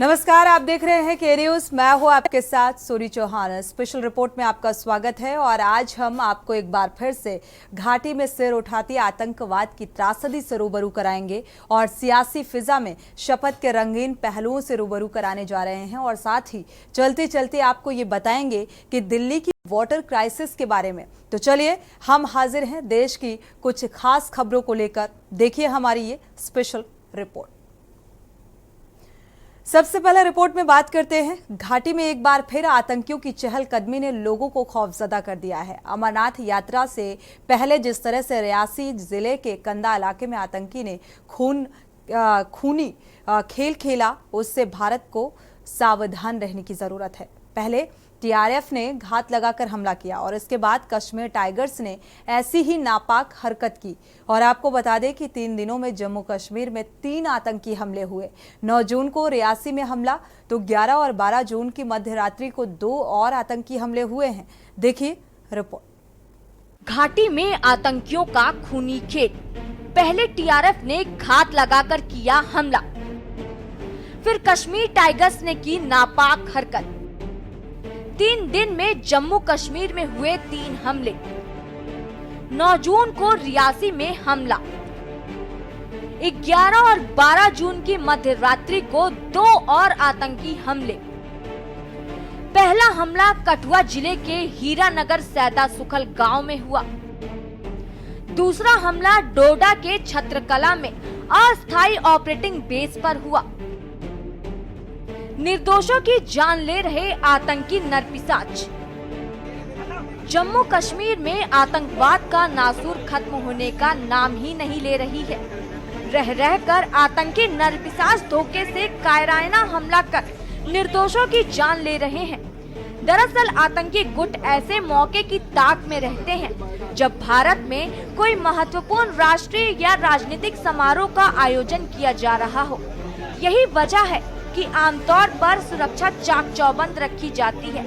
नमस्कार, आप देख रहे हैं के न्यूज। मैं हूं आपके साथ सूरी चौहान। स्पेशल रिपोर्ट में आपका स्वागत है और आज हम आपको एक बार फिर से घाटी में सिर उठाती आतंकवाद की त्रासदी से रूबरू कराएंगे और सियासी फिजा में शपथ के रंगीन पहलुओं से रूबरू कराने जा रहे हैं और साथ ही चलते चलते आपको ये बताएंगे कि दिल्ली की वाटर क्राइसिस के बारे में। तो चलिए हम हाजिर हैं देश की कुछ खास खबरों को लेकर। देखिए हमारी ये स्पेशल रिपोर्ट। सबसे पहले रिपोर्ट में बात करते हैं। घाटी में एक बार फिर आतंकियों की चहलकदमी ने लोगों को खौफजदा कर दिया है। अमरनाथ यात्रा से पहले जिस तरह से रियासी जिले के कंदा इलाके में आतंकी ने खूनी खेल खेला, उससे भारत को सावधान रहने की जरूरत है। पहले टीआरएफ ने घात लगाकर हमला किया और इसके बाद कश्मीर टाइगर्स ने ऐसी ही नापाक हरकत की। और आपको बता दें कि 3 दिनों में जम्मू कश्मीर में 3 आतंकी हमले हुए। 9 जून को रियासी में हमला, तो 11 और 12 जून की मध्य रात्रि को 2 और आतंकी हमले हुए हैं। देखिए रिपोर्ट। घाटी में आतंकियों का खूनी खेल। पहले टीआरएफ ने घात लगाकर किया हमला, फिर कश्मीर टाइगर्स ने की नापाक हरकत। 3 दिन में जम्मू कश्मीर में हुए 3 हमले। 9 जून को रियासी में हमला, 11 और 12 जून की मध्य रात्रि को 2 और आतंकी हमले। पहला हमला कठुआ जिले के हीरानगर सैदा सुखल गांव में हुआ। दूसरा हमला डोडा के छत्रकला में अस्थायी ऑपरेटिंग बेस पर हुआ। निर्दोषों की जान ले रहे आतंकी नरपिशाच। जम्मू कश्मीर में आतंकवाद का नासूर खत्म होने का नाम ही नहीं ले रही है। रह रहकर आतंकी नरपिशाच धोखे से कायराना हमला कर निर्दोषों की जान ले रहे हैं। दरअसल आतंकी गुट ऐसे मौके की ताक में रहते हैं जब भारत में कोई महत्वपूर्ण राष्ट्रीय या राजनीतिक समारोह का आयोजन किया जा रहा हो। यही वजह है कि आमतौर पर सुरक्षा चाक चौबंद रखी जाती है।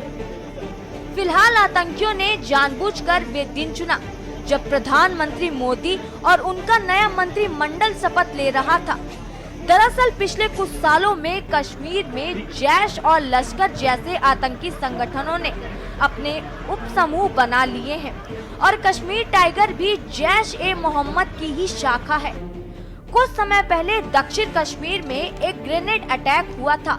फिलहाल आतंकियों ने जानबूझकर वे दिन चुना जब प्रधानमंत्री मोदी और उनका नया मंत्रिमंडल शपथ ले रहा था। दरअसल पिछले कुछ सालों में कश्मीर में जैश और लश्कर जैसे आतंकी संगठनों ने अपने उपसमूह बना लिए हैं और कश्मीर टाइगर भी जैश ए मोहम्मद की ही शाखा है। कुछ समय पहले दक्षिण कश्मीर में एक ग्रेनेड अटैक हुआ था,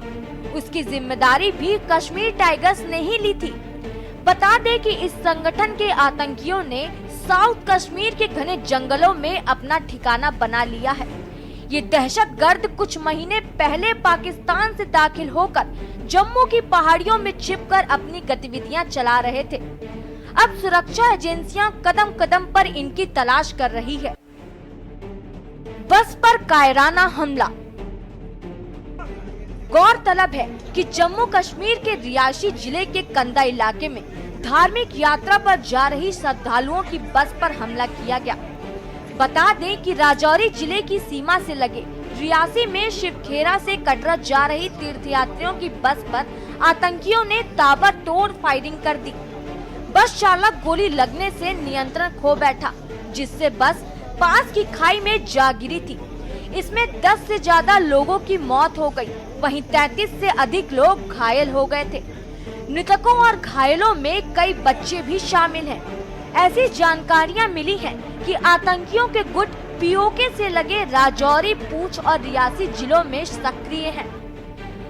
उसकी जिम्मेदारी भी कश्मीर टाइगर्स ने ही ली थी। बता दें कि इस संगठन के आतंकियों ने साउथ कश्मीर के घने जंगलों में अपना ठिकाना बना लिया है। ये दहशतगर्द कुछ महीने पहले पाकिस्तान से दाखिल होकर जम्मू की पहाड़ियों में छिपकर अपनी गतिविधियां चला रहे थे। अब सुरक्षा एजेंसियां कदम कदम पर इनकी तलाश कर रही है। बस पर कायराना हमला। गौरतलब है कि जम्मू कश्मीर के रियासी जिले के कंदा इलाके में धार्मिक यात्रा पर जा रही श्रद्धालुओं की बस पर हमला किया गया। बता दें कि राजौरी जिले की सीमा से लगे रियासी में शिवखेरा से कटरा जा रही तीर्थयात्रियों की बस पर आतंकियों ने ताबड़तोड़ फायरिंग कर दी। बस चालक गोली लगने से नियंत्रण खो बैठा, जिससे बस पास की खाई में जा गिरी थी। इसमें 10 से ज्यादा लोगों की मौत हो गई, वहीं 33 से अधिक लोग घायल हो गए थे। मृतकों और घायलों में कई बच्चे भी शामिल हैं। ऐसी जानकारियां मिली हैं कि आतंकियों के गुट पीओके से लगे राजौरी, पूंछ और रियासी जिलों में सक्रिय हैं।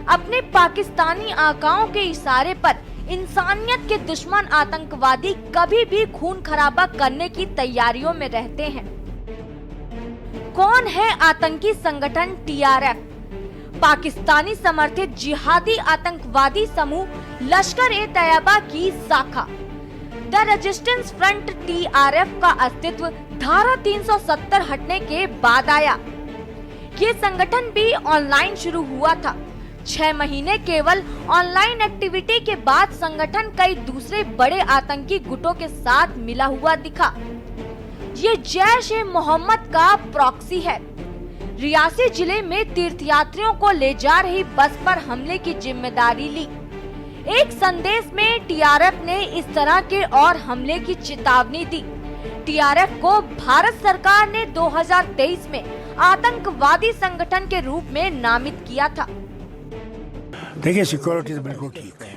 अपने पाकिस्तानी आकाओं के इशारे पर इंसानियत के दुश्मन आतंकवादी कभी भी खून खराबा करने की तैयारियों में रहते हैं। कौन है आतंकी संगठन टीआरएफ? पाकिस्तानी समर्थित जिहादी आतंकवादी समूह लश्कर ए तैयबा की शाखा द रेजिस्टेंस फ्रंट टीआरएफ का अस्तित्व धारा 370 हटने के बाद आया। ये संगठन भी ऑनलाइन शुरू हुआ था। 6 महीने केवल ऑनलाइन एक्टिविटी के बाद संगठन कई दूसरे बड़े आतंकी गुटों के साथ मिला हुआ दिखा। ये जैश ए मोहम्मद का प्रॉक्सी है। रियासी जिले में तीर्थयात्रियों को ले जा रही बस पर हमले की जिम्मेदारी ली। एक संदेश में टीआरएफ ने इस तरह के और हमले की चेतावनी दी। टीआरएफ को भारत सरकार ने 2023 में आतंकवादी संगठन के रूप में नामित किया था। देखिए, सिक्योरिटी तो बिल्कुल ठीक है,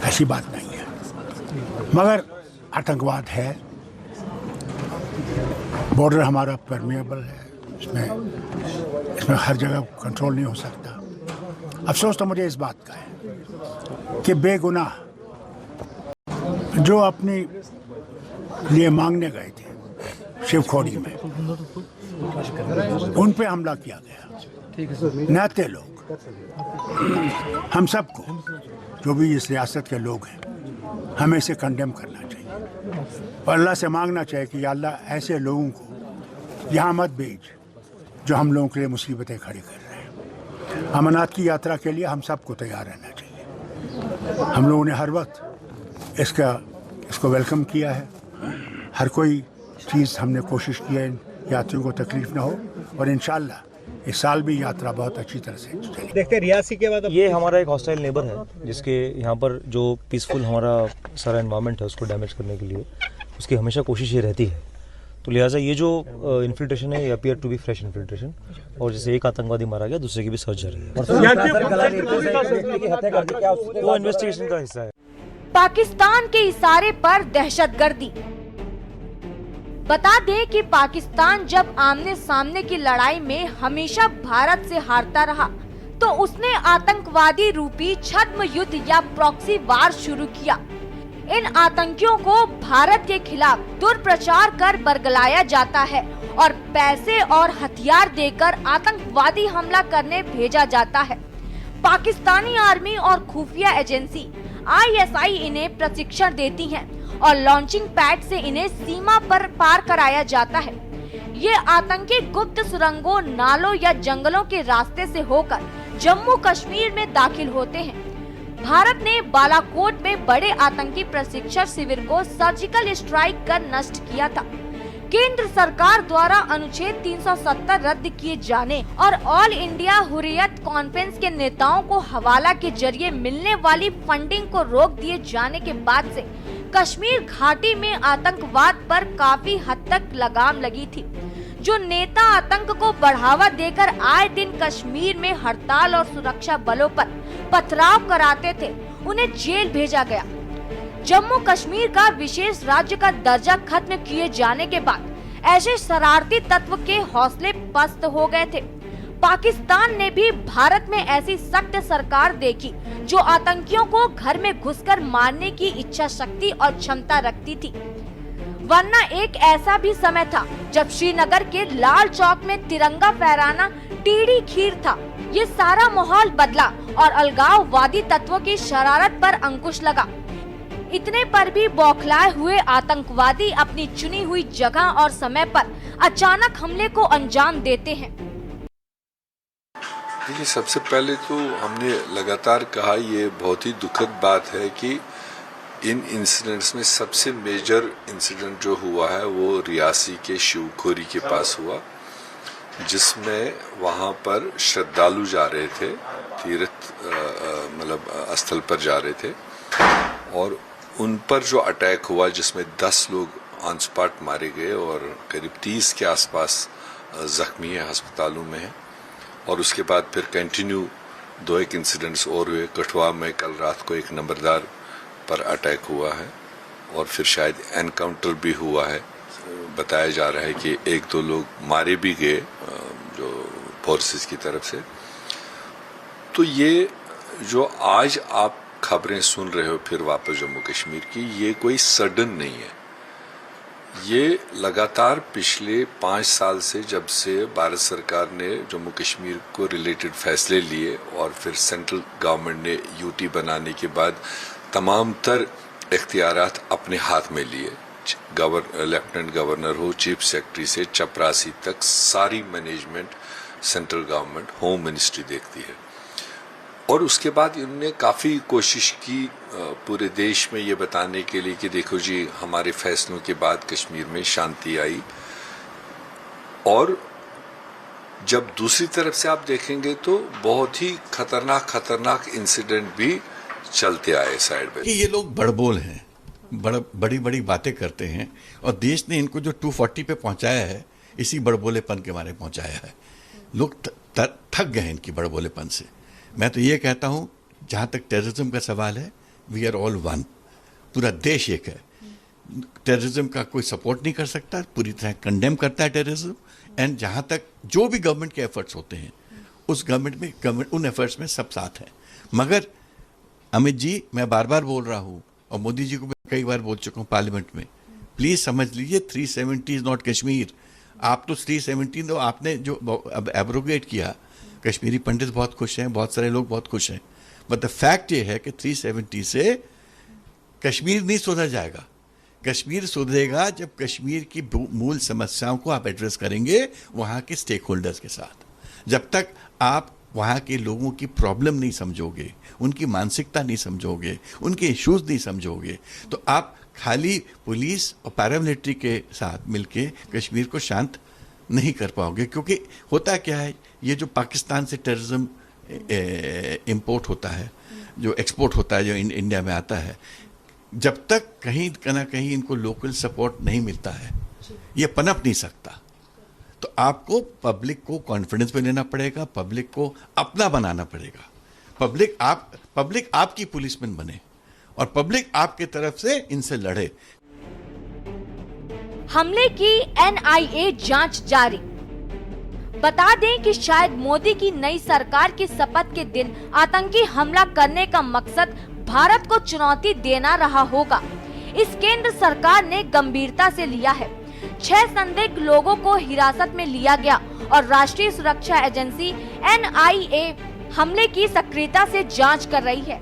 ऐसी बात नहीं है, मगर आतंकवाद है, बॉर्डर हमारा परमिएबल है, इसमें हर जगह कंट्रोल नहीं हो सकता। अफसोस तो मुझे इस बात का है कि बेगुनाह जो अपने लिए मांगने गए थे शिवखोड़ी में, उन पे हमला किया गया। नाते लोग, हम सबको, जो भी इस रियासत के लोग हैं, हमें इसे कंडेम करना चाहिए और अल्लाह से मांगना चाहिए कि या अल्लाह ऐसे लोगों को यहाँ मत भेज जो हम लोगों के लिए मुसीबतें खड़ी कर रहे हैं। अमरनाथ की यात्रा के लिए हम सबको तैयार रहना चाहिए। हम लोगों ने हर वक्त इसको वेलकम किया है, हर कोई चीज़ हमने कोशिश की है यात्रियों को तकलीफ ना हो, और इंशाअल्लाह इस साल भी यात्रा बहुत अच्छी तरह से चलेगी। देखते हैं रियासी के बाद ये हमारा एक हॉस्टाइल नेबर है, जिसके यहाँ पर जो पीसफुल हमारा सारा एनवायरनमेंट है उसको डैमेज करने के लिए उसकी हमेशा कोशिश ये रहती है। तो लिहाजा ये जो इन्फिल्ट्रेशन है ये appear to be fresh infiltration, और जैसे एक आतंकवादी मारा गया, दूसरे की भी सर्च जारी है, वो इन्वेस्टिगेशन का हिस्सा है। पाकिस्तान के इशारे पर दहशतगर्दी। बता दें कि पाकिस्तान जब आमने सामने की लड़ाई में हमेशा भारत से हारता रहा, तो उसने आतंकवादी रूपी छद्म युद्ध या प्रॉक्सी वार शुरू किया। इन आतंकियों को भारत के खिलाफ दुष्प्रचार कर बरगलाया जाता है और पैसे और हथियार देकर आतंकवादी हमला करने भेजा जाता है। पाकिस्तानी आर्मी और खुफिया एजेंसी ISI इन्हें प्रशिक्षण देती हैं और लॉन्चिंग पैड से इन्हें सीमा पर पार कराया जाता है। ये आतंकी गुप्त सुरंगों, नालों या जंगलों के रास्ते से होकर जम्मू कश्मीर में दाखिल होते हैं। भारत ने बालाकोट में बड़े आतंकी प्रशिक्षण शिविर को सर्जिकल स्ट्राइक कर नष्ट किया था। केंद्र सरकार द्वारा अनुच्छेद 370 रद्द किए जाने और ऑल इंडिया हुर्रियत कॉन्फ्रेंस के नेताओं को हवाला के जरिए मिलने वाली फंडिंग को रोक दिए जाने के बाद से कश्मीर घाटी में आतंकवाद पर काफी हद तक लगाम लगी थी। जो नेता आतंक को बढ़ावा देकर आए दिन कश्मीर में हड़ताल और सुरक्षा बलों पर पथराव कराते थे, उन्हें जेल भेजा गया। जम्मू कश्मीर का विशेष राज्य का दर्जा खत्म किए जाने के बाद ऐसे शरारती तत्व के हौसले पस्त हो गए थे। पाकिस्तान ने भी भारत में ऐसी सख्त सरकार देखी जो आतंकियों को घर में घुसकर मारने की इच्छा शक्ति और क्षमता रखती थी। वरना एक ऐसा भी समय था जब श्रीनगर के लाल चौक में तिरंगा फहराना टीढ़ी खीर था। ये सारा माहौल बदला और अलगाववादी तत्वों की शरारत पर अंकुश लगा। इतने पर भी बौखलाए हुए आतंकवादी अपनी चुनी हुई जगह और समय पर अचानक हमले को अंजाम देते हैं। देखिए, सबसे पहले तो हमने लगातार कहा, ये बहुत ही दुखद बात है कि इन इंसिडेंट्स में सबसे मेजर इंसिडेंट जो हुआ है वो रियासी के शिवखोरी के पास हुआ, जिसमें वहाँ पर श्रद्धालु जा रहे थे, तीर्थ स्थल पर जा रहे थे, और उन पर जो अटैक हुआ जिसमें 10 लोग ऑन स्पॉट मारे गए और करीब 30 के आसपास जख्मी है, अस्पतालों में है। और उसके बाद फिर कंटिन्यू 2-1 इंसिडेंट्स और हुए। कठुआ में कल रात को एक नंबरदार पर अटैक हुआ है और फिर शायद एनकाउंटर भी हुआ है। बताया जा रहा है कि 1-2 लोग मारे भी गए जो फोर्सेस की तरफ से। तो ये जो आज आप खबरें सुन रहे हो फिर वापस जम्मू कश्मीर की, ये कोई सडन नहीं है। ये लगातार पिछले 5 साल से, जब से भारत सरकार ने जम्मू कश्मीर को रिलेटेड फैसले लिए और फिर सेंट्रल गवर्नमेंट ने यूटी बनाने के बाद तमाम तर इख्तियारात अपने हाथ में लिए। लेफ्टिनेंट गवर्नर हो, चीफ सेक्रेटरी से चपरासी तक सारी management central government, home ministry देखती है। और उसके बाद इन्होंने काफ़ी कोशिश की पूरे देश में ये बताने के लिए कि देखो जी, हमारे फैसलों के बाद कश्मीर में शांति आई। और जब दूसरी तरफ से आप देखेंगे तो बहुत ही खतरनाक इंसिडेंट भी चलते आए साइड में। ये लोग बड़बोल हैं, बड़ी बड़ी बातें करते हैं, और देश ने इनको जो 240 पे पहुंचाया है इसी बड़बोलेपन के मारे पहुंचाया है। लोग थक गए हैं इनकी बड़बोलेपन से। मैं तो ये कहता हूँ, जहाँ तक टेररिज्म का सवाल है, वी आर ऑल वन, पूरा देश एक है। टेररिज्म का कोई सपोर्ट नहीं कर सकता, पूरी तरह कंडेम करता है टेररिज्म। एंड जहाँ तक जो भी गवर्नमेंट के एफर्ट्स होते हैं, उस गवर्नमेंट उन एफर्ट्स में सब साथ हैं। मगर अमित जी, मैं बार बार बोल रहा हूँ, और मोदी जी को मैं कई बार बोल चुका हूँ पार्लियामेंट में, प्लीज समझ लीजिए 370 इज नॉट कश्मीर। आप तो 370 तो आपने जो अब एब्रोगेट किया, कश्मीरी पंडित बहुत खुश हैं, बहुत सारे लोग बहुत खुश हैं, बट द फैक्ट ये है कि 370 से कश्मीर नहीं सुधर जाएगा। कश्मीर सुधरेगा जब कश्मीर की मूल समस्याओं को आप एड्रेस करेंगे वहाँ के स्टेक होल्डर्स के साथ। जब तक आप वहाँ के लोगों की प्रॉब्लम नहीं समझोगे, उनकी मानसिकता नहीं समझोगे, उनके इश्यूज नहीं समझोगे, तो आप खाली पुलिस और पैरामिलिट्री के साथ मिलके कश्मीर को शांत नहीं कर पाओगे। क्योंकि होता क्या है, ये जो पाकिस्तान से टेररिज्म इंपोर्ट होता है, जो एक्सपोर्ट होता है, जो इंडिया में आता है, जब तक कहीं ना कहीं इनको लोकल सपोर्ट नहीं मिलता है, ये पनप नहीं सकता। तो आपको पब्लिक को कॉन्फिडेंस में लेना पड़ेगा, पब्लिक को अपना बनाना पड़ेगा। पब्लिक आपकी पुलिसमैन बने और पब्लिक आपके तरफ से इनसे लड़े। हमले की NIA जांच जारी। बता दें कि शायद मोदी की नई सरकार की शपथ के दिन आतंकी हमला करने का मकसद भारत को चुनौती देना रहा होगा। इस केंद्र सरकार ने गंभीरता से लिया है। 6 संदिग्ध लोगों को हिरासत में लिया गया और राष्ट्रीय सुरक्षा एजेंसी NIA हमले की सक्रियता से जांच कर रही है।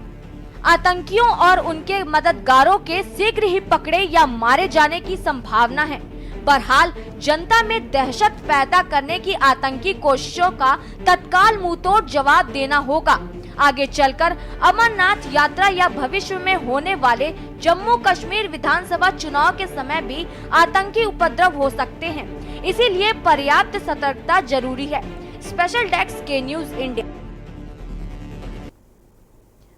आतंकियों और उनके मददगारों के शीघ्र ही पकड़े या मारे जाने की संभावना है। बहरहाल जनता में दहशत पैदा करने की आतंकी कोशिशों का तत्काल मुंहतोड़ जवाब देना होगा। आगे चलकर अमरनाथ यात्रा या भविष्य में होने वाले जम्मू कश्मीर विधानसभा चुनाव के समय भी आतंकी उपद्रव हो सकते हैं, इसीलिए पर्याप्त सतर्कता जरूरी है। स्पेशल डेस्क के न्यूज इंडिया।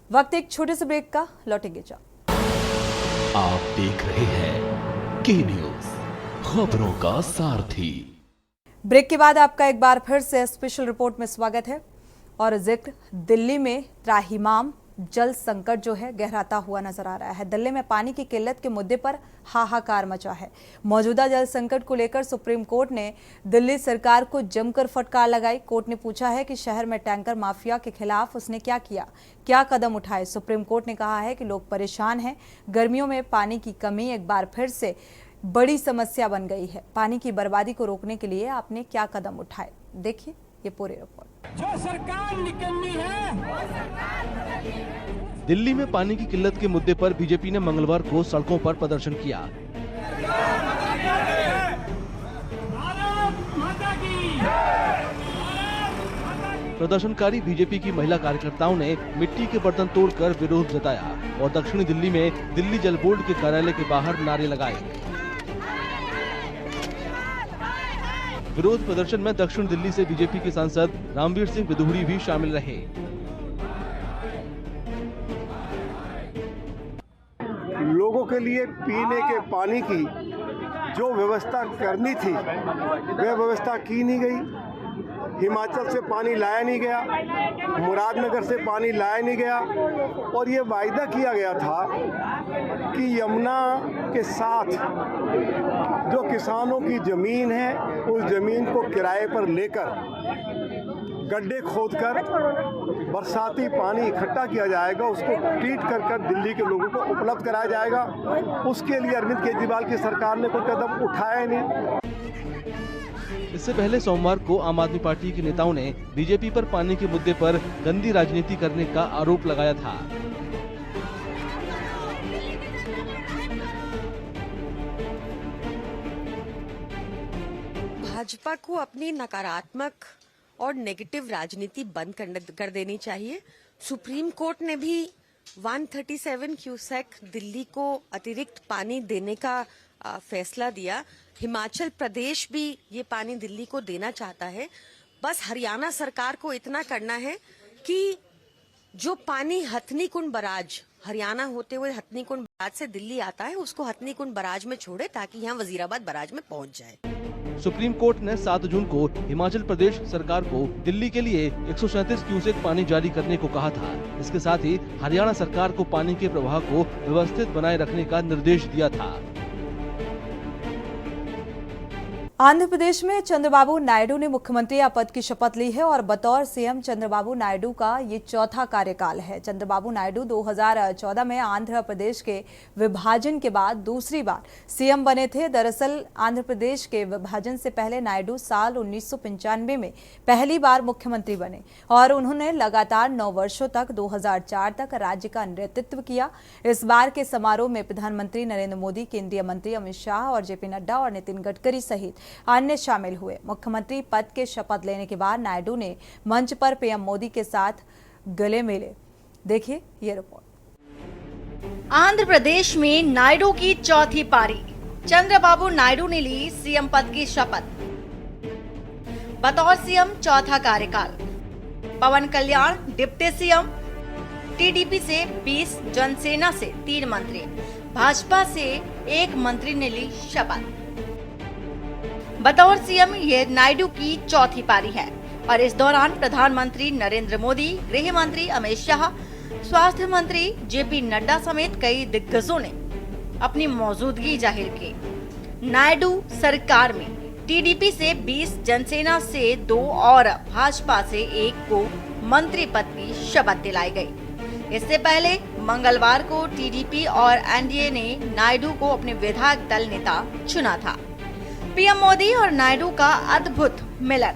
वक्त एक छोटे से ब्रेक का, लौटेंगे जब। आप देख रहे हैं के न्यूज, खबरों का सारथी। ब्रेक के बाद आपका एक बार फिर से स्पेशल रिपोर्ट में स्वागत है। और जिक्र दिल्ली में त्राहिमाम जल संकट जो है गहराता हुआ नजर आ रहा है। दिल्ली में पानी की किल्लत के मुद्दे पर हाहाकार मचा है। मौजूदा जल संकट को लेकर सुप्रीम कोर्ट ने दिल्ली सरकार को जमकर फटकार लगाई। कोर्ट ने पूछा है कि शहर में टैंकर माफिया के खिलाफ उसने क्या किया, क्या कदम उठाए। सुप्रीम कोर्ट ने कहा है कि लोग परेशान हैं। गर्मियों में पानी की कमी एक बार फिर से बड़ी समस्या बन गई है। पानी की बर्बादी को रोकने के लिए आपने क्या कदम उठाए, देखिए ये पूरी रिपोर्ट। जो सरकार निकलनी है, दिल्ली में पानी की किल्लत के मुद्दे पर बीजेपी ने मंगलवार को सड़कों पर प्रदर्शन किया। प्रदर्शनकारी बीजेपी की महिला कार्यकर्ताओं ने मिट्टी के बर्तन तोड़कर विरोध जताया और दक्षिणी दिल्ली में दिल्ली जल बोर्ड के कार्यालय के बाहर नारे लगाए। विरोध प्रदर्शन में दक्षिण दिल्ली से बीजेपी के सांसद रामवीर सिंह विदुहड़ी भी शामिल रहे। लोगों के लिए पीने के पानी की जो व्यवस्था करनी थी वह व्यवस्था की नहीं गई। हिमाचल से पानी लाया नहीं गया, मुरादनगर से पानी लाया नहीं गया और ये वायदा किया गया था कि यमुना के साथ जो किसानों की ज़मीन है उस ज़मीन को किराए पर लेकर गड्ढे खोदकर बरसाती पानी इकट्ठा किया जाएगा, उसको ट्रीट कर दिल्ली के लोगों को उपलब्ध कराया जाएगा। उसके लिए अरविंद केजरीवाल की सरकार ने कोई कदम उठाया नहीं। इससे पहले सोमवार को आम आदमी पार्टी के नेताओं ने बीजेपी पर पानी के मुद्दे पर गंदी राजनीति करने का आरोप लगाया था। भाजपा को अपनी नकारात्मक और नेगेटिव राजनीति बंद कर देनी चाहिए। सुप्रीम कोर्ट ने भी 137 क्यूसेक दिल्ली को अतिरिक्त पानी देने का फैसला दिया। हिमाचल प्रदेश भी ये पानी दिल्ली को देना चाहता है। बस हरियाणा सरकार को इतना करना है कि जो पानी हथनी कुंड बराज, हरियाणा होते हुए हथनी कुंड बराज से दिल्ली आता है, उसको हथनी कुंड बराज में छोड़े ताकि यहाँ वजीराबाद बराज में पहुंच जाए। सुप्रीम कोर्ट ने 7 जून को हिमाचल प्रदेश सरकार को दिल्ली के लिए 137 क्यूसेक पानी जारी करने को कहा था। इसके साथ ही हरियाणा सरकार को पानी के प्रवाह को व्यवस्थित बनाए रखने का निर्देश दिया था। आंध्र प्रदेश में चंद्रबाबू नायडू ने मुख्यमंत्री पद की शपथ ली है और बतौर सीएम चंद्रबाबू नायडू का ये चौथा कार्यकाल है। चंद्रबाबू नायडू 2014 में आंध्र प्रदेश के विभाजन के बाद दूसरी बार सीएम बने थे। दरअसल आंध्र प्रदेश के विभाजन से पहले नायडू साल 1995 में पहली बार मुख्यमंत्री बने और उन्होंने लगातार 9 वर्षों तक 2004 तक राज्य का नेतृत्व किया। इस बार के समारोह में प्रधानमंत्री नरेंद्र मोदी, केंद्रीय मंत्री अमित शाह और जेपी नड्डा और नितिन गडकरी सहित अन्य शामिल हुए। मुख्यमंत्री पद के शपथ लेने के बाद नायडू ने मंच पर पीएम मोदी के साथ गले मिले। देखिए ये रिपोर्ट। आंध्र प्रदेश में नायडू की चौथी पारी। चंद्रबाबू नायडू ने ली सीएम पद की शपथ। बतौर सीएम चौथा कार्यकाल। पवन कल्याण डिप्टी सीएम। टीडीपी से 20, जनसेना से 3 मंत्री, भाजपा से 1 मंत्री ने ली शपथ। बतौर सीएम ये नायडू की चौथी पारी है और इस दौरान प्रधानमंत्री नरेंद्र मोदी, गृह मंत्री अमित शाह, स्वास्थ्य मंत्री जेपी नड्डा समेत कई दिग्गजों ने अपनी मौजूदगी जाहिर की। नायडू सरकार में टीडीपी से 20, जनसेना से 2 और भाजपा से 1 को मंत्री पद की शपथ दिलाई गई। इससे पहले मंगलवार को टीडीपी और एनडीए ने नायडू को अपने विधायक दल नेता चुना था। पीएम मोदी और नायडू का अद्भुत मिलन।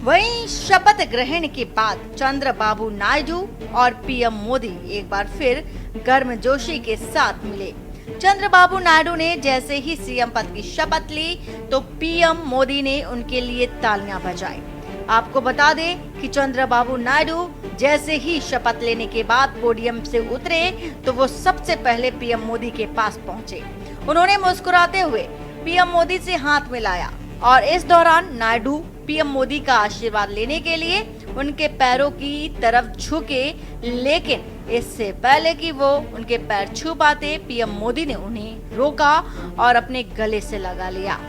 वहीं शपथ ग्रहण के बाद चंद्रबाबू नायडू और पीएम मोदी एक बार फिर गर्मजोशी के साथ मिले। चंद्रबाबू नायडू ने जैसे ही सीएम पद की शपथ ली तो पीएम मोदी ने उनके लिए तालियां बजाई। आपको बता दें कि चंद्रबाबू नायडू जैसे ही शपथ लेने के बाद पोडियम से उतरे तो वो सबसे पहले पीएम मोदी के पास पहुंचे। उन्होंने मुस्कुराते हुए पीएम मोदी से हाथ मिलाया और इस दौरान नायडू पीएम मोदी का आशीर्वाद लेने के लिए उनके पैरों की तरफ झुके, लेकिन इससे पहले कि वो उनके पैर छू पाते पीएम मोदी ने उन्हें रोका और अपने गले से लगा लिया।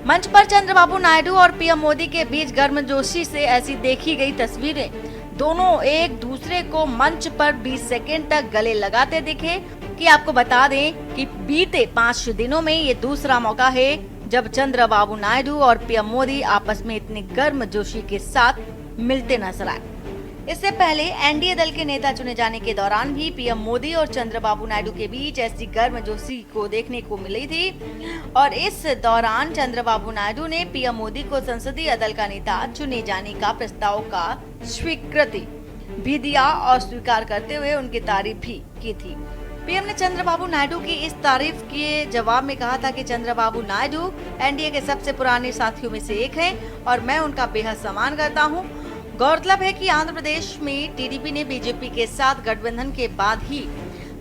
मंच पर चंद्रबाबू नायडू और पीएम मोदी के बीच गर्मजोशी से ऐसी देखी गई तस्वीरें। दोनों एक दूसरे को मंच पर 20 सेकेंड तक गले लगाते दिखे कि आपको बता दें कि बीते 5 दिनों में ये दूसरा मौका है जब चंद्रबाबू नायडू और पीएम मोदी आपस में इतनी गर्मजोशी के साथ मिलते नजर आए। इससे पहले एनडीए दल के नेता चुने जाने के दौरान भी पीएम मोदी और चंद्रबाबू नायडू के बीच ऐसी गर्मजोशी को देखने को मिली थी और इस दौरान चंद्रबाबू नायडू ने पीएम मोदी को संसदीय दल का नेता चुने जाने का प्रस्ताव का स्वीकृति भी दिया और स्वीकार करते हुए उनकी तारीफ भी की थी। पीएम ने चंद्रबाबू नायडू की इस तारीफ के जवाब में कहा था कि चंद्रबाबू नायडू एनडीए के सबसे पुराने साथियों में से एक हैं और मैं उनका बेहद सम्मान करता हूं। गौरतलब है कि आंध्र प्रदेश में टीडीपी ने बीजेपी के साथ गठबंधन के बाद ही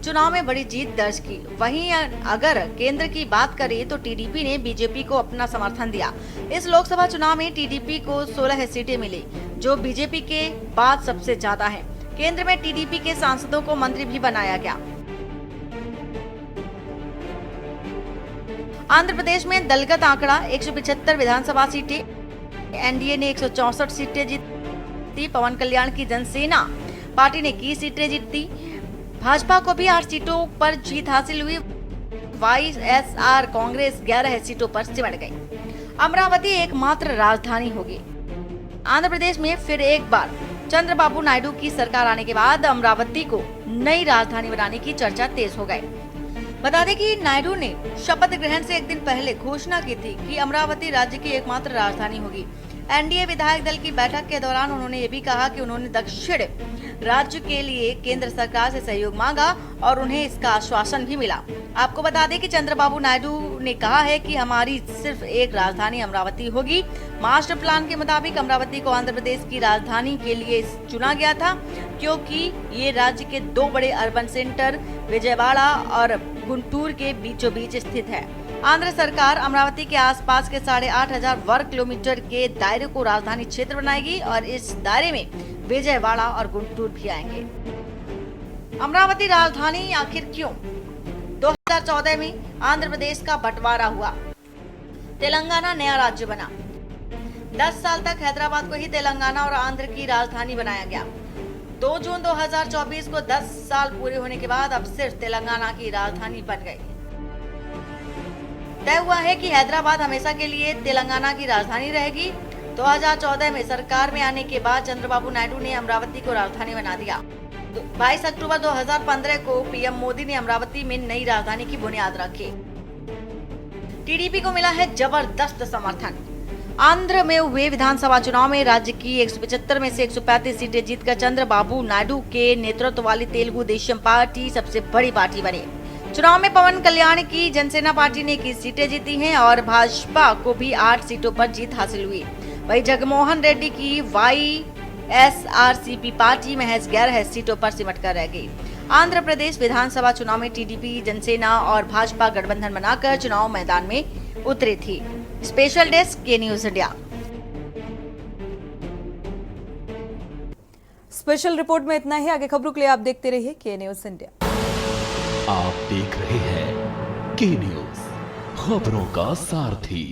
चुनाव में बड़ी जीत दर्ज की। वहीं अगर केंद्र की बात करें तो टीडीपी ने बीजेपी को अपना समर्थन दिया। इस लोकसभा चुनाव में टीडीपी को 16 सीटें मिली, जो बीजेपी के बाद सबसे ज्यादा है। केंद्र में टीडीपी के सांसदों को मंत्री भी बनाया गया। आंध्र प्रदेश में दलगत आंकड़ा 175 विधानसभा सीटें, एनडीए ने 164 सीटें जीती। पवन कल्याण की जनसेना पार्टी ने 21 सीटें जीती। भाजपा को भी 8 सीटों पर जीत हासिल हुई। वाईएसआर कांग्रेस 11 सीटों पर सिमट गई। अमरावती एकमात्र राजधानी होगी। आंध्र प्रदेश में फिर एक बार चंद्रबाबू नायडू की सरकार आने के बाद अमरावती को नई राजधानी बनाने की चर्चा तेज हो गई। बता दें कि नायडू ने शपथ ग्रहण से एक दिन पहले घोषणा की थी कि अमरावती राज्य की एकमात्र राजधानी होगी। एनडीए विधायक दल की बैठक के दौरान उन्होंने ये भी कहा कि उन्होंने दक्षिण राज्य के लिए केंद्र सरकार से सहयोग मांगा और उन्हें इसका आश्वासन भी मिला। आपको बता दें कि चंद्रबाबू नायडू ने कहा है कि हमारी सिर्फ एक राजधानी अमरावती होगी। मास्टर प्लान के मुताबिक अमरावती को आंध्र प्रदेश की राजधानी के लिए चुना गया था, क्योंकि ये राज्य के 2 बड़े अर्बन सेंटर विजयवाड़ा और गुंटूर के बीचों बीच स्थित है। आंध्र सरकार अमरावती के आसपास के 8,500 वर्ग किलोमीटर के दायरे को राजधानी क्षेत्र बनाएगी और इस दायरे में विजयवाड़ा और गुंटूर भी आएंगे। अमरावती राजधानी आखिर क्यों? 2014 में आंध्र प्रदेश का बंटवारा हुआ तेलंगाना नया राज्य बना। 10 साल तक हैदराबाद को ही तेलंगाना और आंध्र की राजधानी बनाया गया। 2 जून 2024 को 10 साल पूरे होने के बाद अब सिर्फ तेलंगाना की राजधानी बन गई। तय हुआ है कि हैदराबाद हमेशा के लिए तेलंगाना की राजधानी रहेगी। 2014 में सरकार में आने के बाद चंद्रबाबू नायडू ने अमरावती को राजधानी बना दिया। 22 अक्टूबर 2015 को पीएम मोदी ने अमरावती में नई राजधानी की बुनियाद रखी। टीडीपी को मिला है जबरदस्त समर्थन। आंध्र में हुए विधानसभा चुनाव में राज्य की 175 में से 135 सीटें जीतकर चंद्रबाबू नायडू के नेतृत्व वाली तेलुगु देशम पार्टी सबसे बड़ी पार्टी बनी। चुनाव में पवन कल्याण की जनसेना पार्टी ने 21 सीटें जीती हैं और भाजपा को भी 8 सीटों पर जीत हासिल हुई। वहीं जगनमोहन रेड्डी की YSRCP पार्टी महज 11 सीटों पर सिमट कर रह गई। आंध्र प्रदेश विधानसभा चुनाव में टीडीपी, जनसेना और भाजपा गठबंधन बनाकर चुनाव मैदान में उतरी थी। स्पेशल डेस्क के न्यूज इंडिया। स्पेशल रिपोर्ट में इतना ही। आगे खबरों के लिए आप देखते रहिए के न्यूज इंडिया। आप देख रहे हैं के न्यूज, खबरों का सारथी।